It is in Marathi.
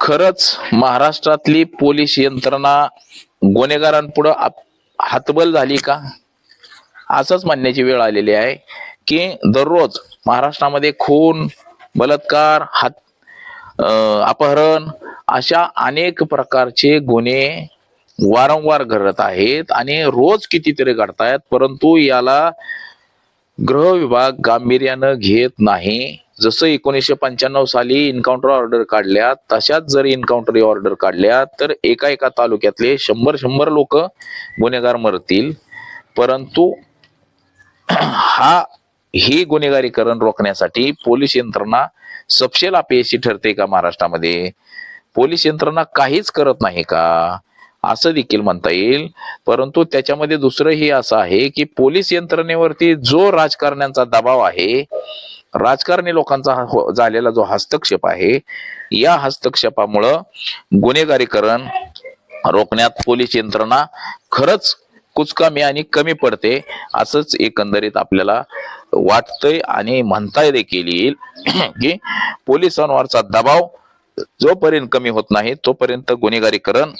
खरंच महाराष्ट्रातली पोलीस यंत्रणा गुन्हेगारांपुढे हातबल झाली का, असंच म्हणण्याची वेळ आलेली आहे की दररोज महाराष्ट्रामध्ये खून, बलात्कार, अपहरण अशा अनेक प्रकारचे गुन्हे वारंवार घडत आहेत आणि रोज कितीतरी घडतायत, परंतु याला गृह विभाग गांभीर्यानं घेत नाही. जसं 1995 साली इन्काउंटर ऑर्डर काढल्या, तशाच जर इन्काउंटर ऑर्डर काढल्या तर एका तालुक्यातले 100 लोक गुन्हेगार मरतील. परंतु ही गुन्हेगारीकरण रोखण्यासाठी पोलीस यंत्रणा सपशेल अपयशी ठरते का? महाराष्ट्रामध्ये पोलीस यंत्रणा काहीच करत नाही का, असं देखील म्हणता येईल. परंतु त्याच्यामध्ये दुसरंही असं आहे की पोलीस यंत्रणेवरती जो राजकारण्यांचा दबाव आहे, राजकारणी लोकांचा झालेला जो हस्तक्षेप आहे, या हस्तक्षेपामुळं गुन्हेगारीकरण रोखण्यात पोलीस यंत्रणा खरंच कुचकामी आणि कमी पडते, असंच एकंदरीत आपल्याला वाटतंय. आणि म्हणता देखील येईल की पोलिसांवरचा दबाव जोपर्यंत कमी होत नाही तोपर्यंत गुन्हेगारीकरण